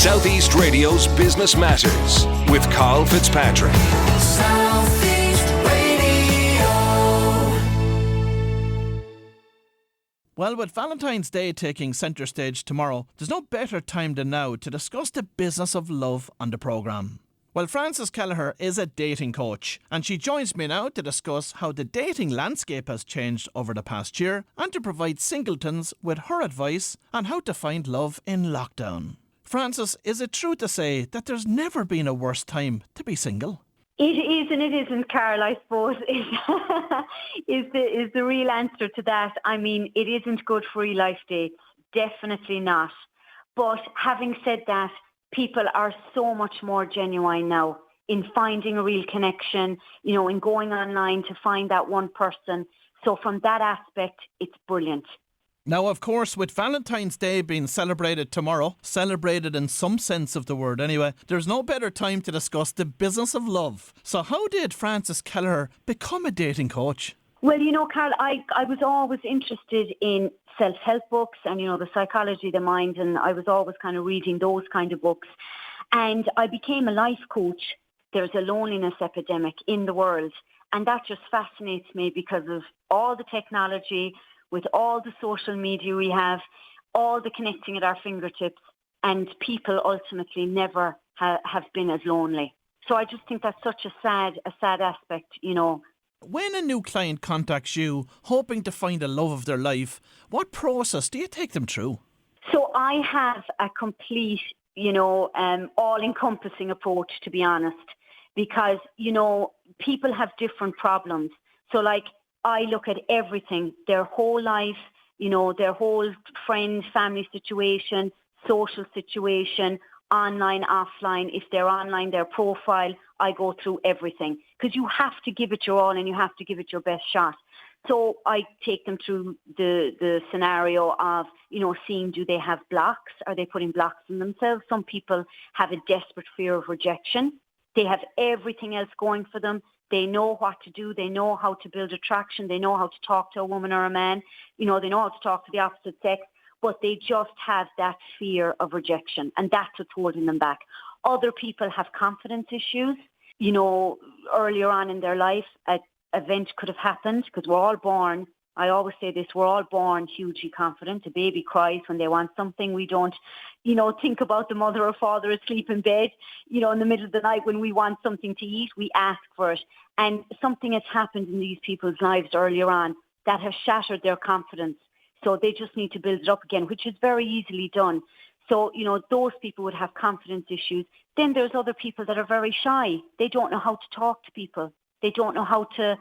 Southeast Radio's Business Matters with Carl Fitzpatrick. Southeast Radio. Well, with Valentine's Day taking centre stage tomorrow, there's no better time than now to discuss the business of love on the programme. Well, Frances Kelleher is a dating coach, and she joins me now to discuss how the dating landscape has changed over the past year and to provide singletons with her advice on how to find love in lockdown. Frances, is it true to say that there's never been a worse time to be single? It is and it isn't, Carl, I suppose, is the real answer to that. I mean, it isn't good for real life dates. Definitely not. But having said that, people are so much more genuine now in finding a real connection, you know, in going online to find that one person. So from that aspect, it's brilliant. Now, of course, with Valentine's Day being celebrated tomorrow, celebrated in some sense of the word anyway, there's no better time to discuss the business of love. So how did Frances Kelleher become a dating coach? Well, you know, Carl, I was always interested in self-help books and, you know, the psychology of the mind, and I was always kind of reading those kind of books. And I became a life coach. There's a loneliness epidemic in the world, and that just fascinates me because of all the technology, with all the social media we have, all the connecting at our fingertips, and people ultimately never have been as lonely. So I just think that's such a sad aspect, you know. When a new client contacts you, hoping to find the love of their life, what process do you take them through? So I have a complete, you know, all-encompassing approach, to be honest, because, you know, people have different problems. So, like, I look at everything, their whole life, you know, their whole friend, family situation, social situation, online, offline. If they're online, their profile, I go through everything because you have to give it your all and you have to give it your best shot. So I take them through the scenario of, you know, seeing, do they have blocks? Are they putting blocks on themselves? Some people have a desperate fear of rejection. They have everything else going for them. They know what to do. They know how to build attraction. They know how to talk to a woman or a man. You know, they know how to talk to the opposite sex, but they just have that fear of rejection, and that's what's holding them back. Other people have confidence issues. You know, earlier on in their life, an event could have happened because we're all born. I always say this, we're all born hugely confident. A baby cries when they want something. We don't, you know, think about the mother or father asleep in bed, you know, in the middle of the night when we want something to eat, we ask for it. And something has happened in these people's lives earlier on that has shattered their confidence. So they just need to build it up again, which is very easily done. So, you know, those people would have confidence issues. Then there's other people that are very shy. They don't know how to talk to people. They don't know how to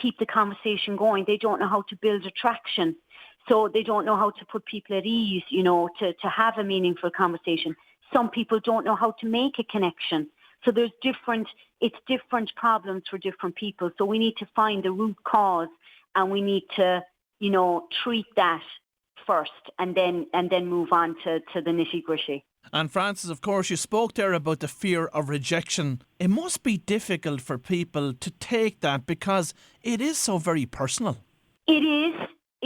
keep the conversation going. They don't know how to build attraction. So they don't know how to put people at ease, you know, to have a meaningful conversation. Some people don't know how to make a connection. So there's different problems for different people. So we need to find the root cause and we need to, you know, treat that first and then move on to the nitty-gritty. And Frances, of course, you spoke there about the fear of rejection. It must be difficult for people to take that because it is so very personal. It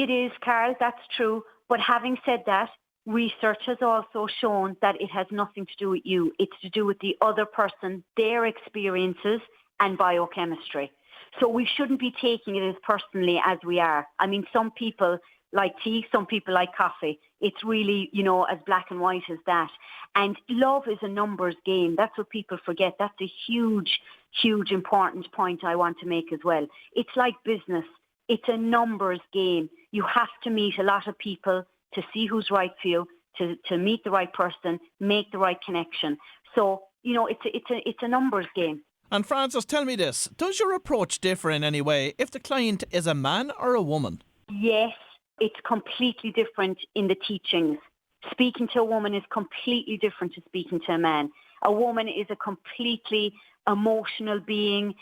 is, Carl, that's true. But having said that, research has also shown that it has nothing to do with you. It's to do with the other person, their experiences and biochemistry. So we shouldn't be taking it as personally as we are. I mean, some people like tea, some people like coffee. It's really, you know, as black and white as that. And love is a numbers game. That's what people forget. That's a huge, huge important point I want to make as well. It's like business. It's a numbers game. You have to meet a lot of people to see who's right for you, to meet the right person, make the right connection. So, you know, it's a numbers game. And Frances, tell me this. Does your approach differ in any way if the client is a man or a woman? Yes, it's completely different in the teachings. Speaking to a woman is completely different to speaking to a man. A woman is a completely emotional being.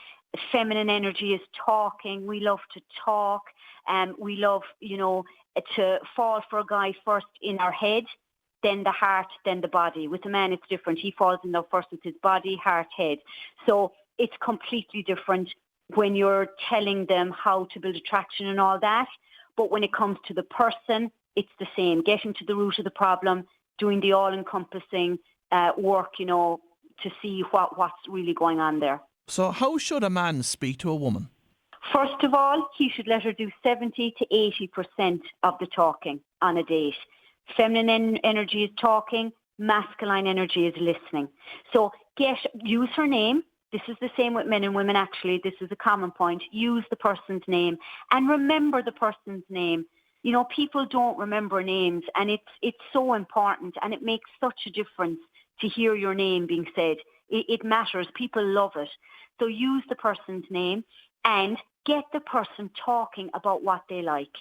Feminine energy is talking. We love to talk. We love, you know, to fall for a guy first in our head, then the heart, then the body. With a man, it's different. He falls in love first with his body, heart, head. So it's completely different when you're telling them how to build attraction and all that. But when it comes to the person, it's the same. Getting to the root of the problem, doing the all-encompassing work, to see what's really going on there. So how should a man speak to a woman? First of all, he should let her do 70 to 80% of the talking on a date. Feminine energy is talking, masculine energy is listening. So use her name. This is the same with men and women, actually. This is a common point. Use the person's name and remember the person's name. People don't remember names, and it's so important, and it makes such a difference to hear your name being said. It matters. People love it. So use the person's name and get the person talking about what they like.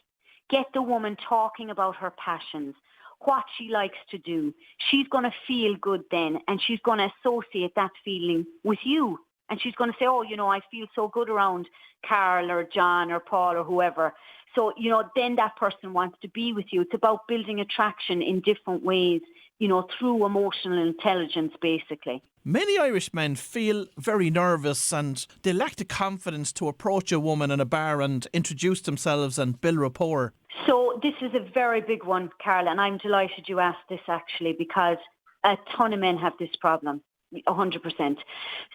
Get the woman talking about her passions, what she likes to do. She's going to feel good then, and she's going to associate that feeling with you. And she's going to say, I feel so good around Carl or John or Paul or whoever. So, then that person wants to be with you. It's about building attraction in different ways, through emotional intelligence, basically. Many Irish men feel very nervous and they lack the confidence to approach a woman in a bar and introduce themselves and build rapport. So this is a very big one, Carla, and I'm delighted you asked this actually, because a ton of men have this problem, 100%.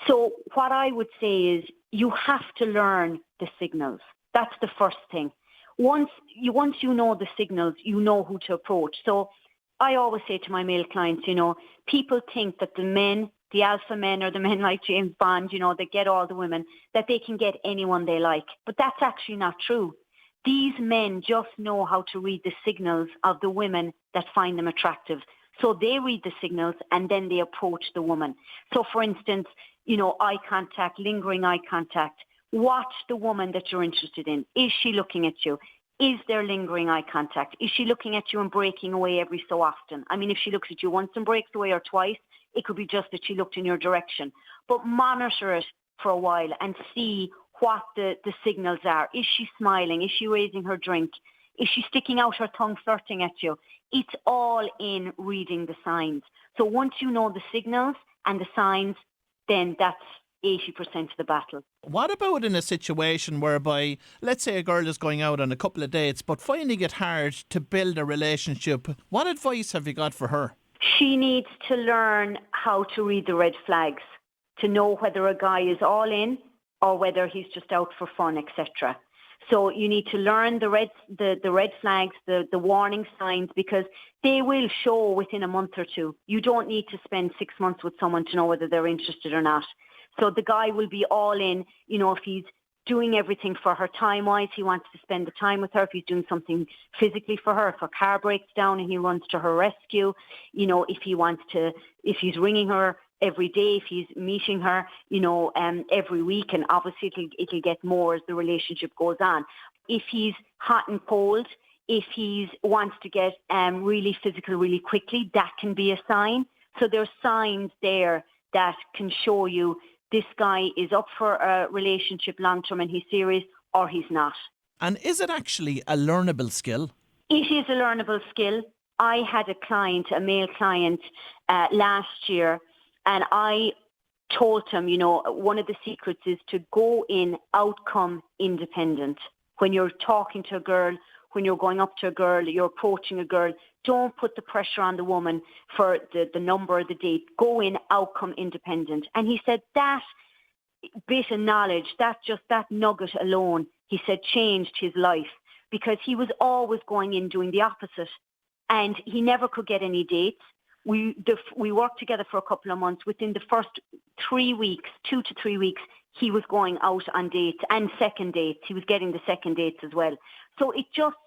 So what I would say is you have to learn the signals. That's the first thing. Once you know the signals, you know who to approach. So I always say to my male clients, people think that the alpha men or the men like James Bond, that get all the women, that they can get anyone they like. But that's actually not true. These men just know how to read the signals of the women that find them attractive. So they read the signals and then they approach the woman. So for instance, eye contact, lingering eye contact. Watch the woman that you're interested in. Is she looking at you? Is there lingering eye contact? Is she looking at you and breaking away every so often? I mean, if she looks at you once and breaks away or twice, it could be just that she looked in your direction. But monitor it for a while and see what the signals are. Is she smiling? Is she raising her drink? Is she sticking out her tongue flirting at you? It's all in reading the signs. So once you know the signals and the signs, then that's 80% of the battle. What about in a situation whereby, let's say a girl is going out on a couple of dates but finding it hard to build a relationship? What advice have you got for her? She needs to learn how to read the red flags, to know whether a guy is all in or whether he's just out for fun, etc. So you need to learn the red flags, the warning signs, because they will show within a month or two. You don't need to spend 6 months with someone to know whether they're interested or not. So the guy will be all in, if he's doing everything for her time-wise, he wants to spend the time with her. If he's doing something physically for her, if her car breaks down and he runs to her rescue, if he's ringing her every day, if he's meeting her, every week, and obviously it'll get more as the relationship goes on. If he's hot and cold, if he wants to get really physical really quickly, that can be a sign. So there's signs there that can show you this guy is up for a relationship long-term and he's serious, or he's not. And is it actually a learnable skill? It is a learnable skill. I had a male client last year, and I told him, one of the secrets is to go in outcome independent. When you're talking to a girl, when you're going up to a girl, you're approaching a girl, don't put the pressure on the woman for the number of the date. Go in outcome independent. And he said that bit of knowledge, that nugget alone, he said, changed his life, because he was always going in doing the opposite. And he never could get any dates. We worked together for a couple of months. Within the first 3 weeks, 2 to 3 weeks, he was going out on dates and second dates. He was getting the second dates as well. So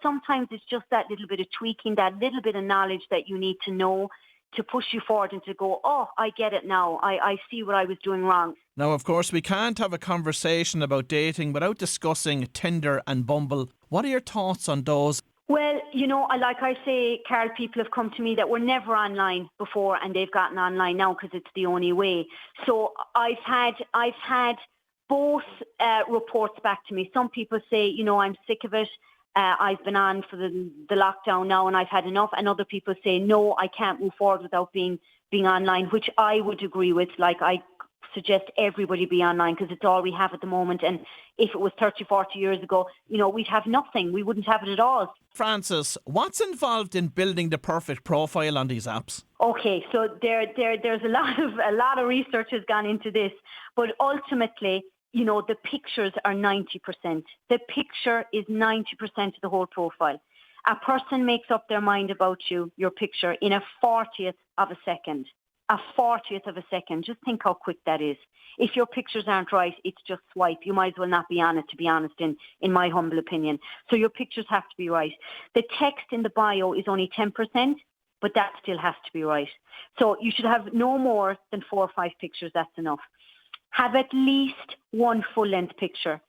sometimes it's just that little bit of tweaking, that little bit of knowledge that you need to know to push you forward and to go, oh, I get it now. I see what I was doing wrong. Now, of course, we can't have a conversation about dating without discussing Tinder and Bumble. What are your thoughts on those? Well, like I say, Carl, people have come to me that were never online before and they've gotten online now because it's the only way. So I've had both reports back to me. Some people say, I'm sick of it. I've been on for the lockdown now and I've had enough. And other people say, no, I can't move forward without being online, which I would agree with. Like, I suggest everybody be online because it's all we have at the moment. And if it was 30, 40 years ago, we'd have nothing. We wouldn't have it at all. Frances, what's involved in building the perfect profile on these apps? Okay, so there's a lot of research has gone into this, but ultimately, the pictures are 90%. The picture is 90% of the whole profile. A person makes up their mind about you, your picture, in a 40th of a second. A 40th of a second. Just think how quick that is. If your pictures aren't right, it's just swipe. You might as well not be on it, to be honest, in my humble opinion. So your pictures have to be right. The text in the bio is only 10%, but that still has to be right. So you should have no more than 4 or 5 pictures. That's enough. Have at least one full-length picture.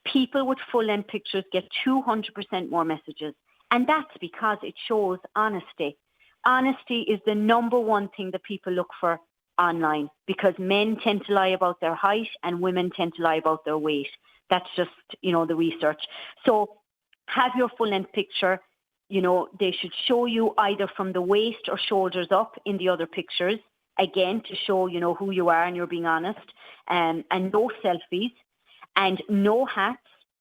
People with full-length pictures get 200% more messages. And that's because it shows honesty. Honesty is the number one thing that people look for online, because men tend to lie about their height and women tend to lie about their weight. That's just, the research. So have your full-length picture. They should show you either from the waist or shoulders up in the other pictures, again, to show, who you are and you're being honest, and no selfies, and no hats,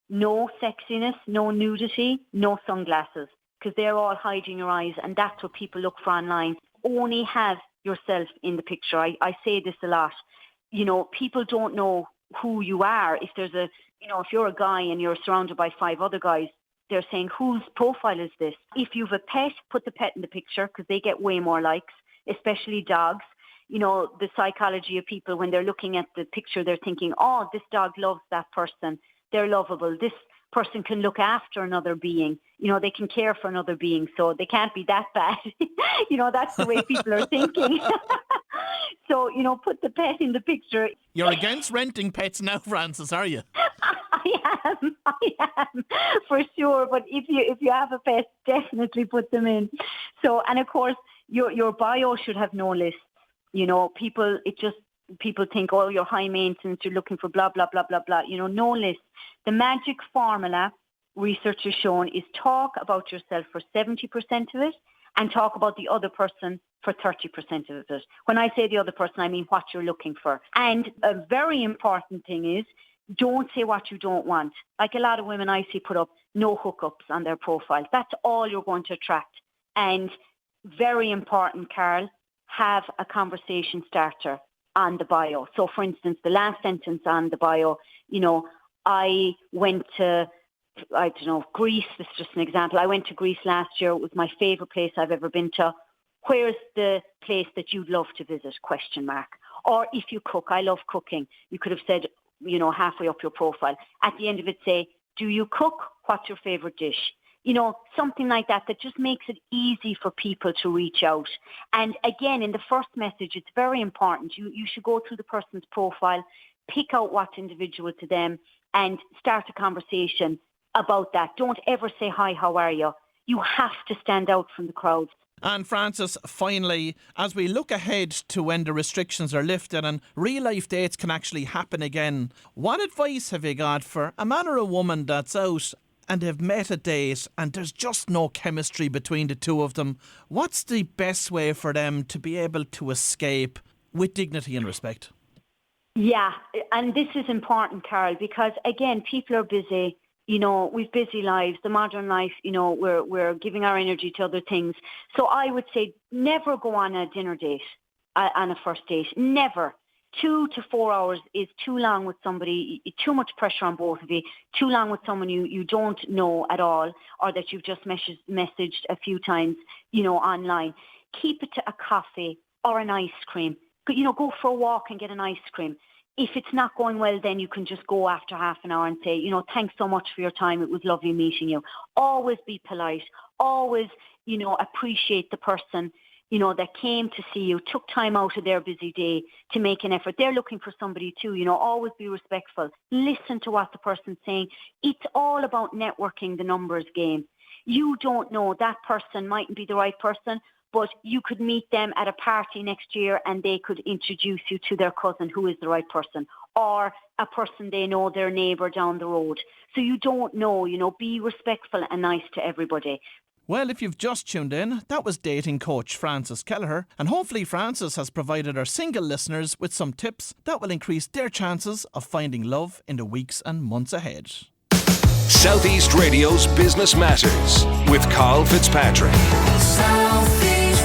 no sexiness, no nudity, no sunglasses, because they're all hiding your eyes, and that's what people look for online. Only have yourself in the picture. I say this a lot. People don't know who you are. If there's if you're a guy and you're surrounded by 5 other guys, they're saying, whose profile is this? If you've a pet, put the pet in the picture because they get way more likes, especially dogs. The psychology of people, when they're looking at the picture, they're thinking, oh, this dog loves that person. They're lovable. This person can look after another being. They can care for another being, so they can't be that bad. That's the way people are thinking. So, put the pet in the picture. You're against renting pets now, Frances, are you? I am, for sure. But if you have a pet, definitely put them in. So, and of course, your bio should have no lists. People think, oh, you're high maintenance, you're looking for blah, blah, blah, blah, blah. No list. The magic formula, research has shown, is talk about yourself for 70% of it and talk about the other person for 30% of it. When I say the other person, I mean what you're looking for. And a very important thing is, don't say what you don't want. Like a lot of women I see put up no hookups on their profile. That's all you're going to attract. And very important, Carl, have a conversation starter on the bio. So, for instance, the last sentence on the bio, I went to, Greece. This is just an example. I went to Greece last year. It was my favourite place I've ever been to. Where's the place that you'd love to visit? ? Or if you cook, I love cooking. You could have said, halfway up your profile. At the end of it, say, do you cook? What's your favourite dish? Something like that just makes it easy for people to reach out. And again, in the first message, it's very important. You should go through the person's profile, pick out what's individual to them, and start a conversation about that. Don't ever say, hi, how are you? You have to stand out from the crowd. And Frances, finally, as we look ahead to when the restrictions are lifted and real-life dates can actually happen again, what advice have you got for a man or a woman that's out and they've met a date and there's just no chemistry between the two of them? What's the best way for them to be able to escape with dignity and respect? Yeah, and this is important, Carol, because again, people are busy. We've busy lives, the modern life, we're giving our energy to other things. So I would say never go on a dinner date, on a first date. Never. 2 to 4 hours is too long with somebody, too much pressure on both of you, too long with someone you don't know at all, or that you've just messaged a few times, online. Keep it to a coffee or an ice cream. Go for a walk and get an ice cream. If it's not going well, then you can just go after half an hour and say, thanks so much for your time. It was lovely meeting you. Always be polite. Always, appreciate the person, that came to see you, took time out of their busy day to make an effort. They're looking for somebody too, always be respectful. Listen to what the person's saying. It's all about networking, the numbers game. You don't know, that person mightn't be the right person, but you could meet them at a party next year and they could introduce you to their cousin who is the right person, or a person they know, their neighbour down the road. So you don't know, be respectful and nice to everybody. Well, if you've just tuned in, that was dating coach Frances Kelleher, and hopefully Frances has provided our single listeners with some tips that will increase their chances of finding love in the weeks and months ahead. Southeast Radio's Business Matters with Carl Fitzpatrick. Southeast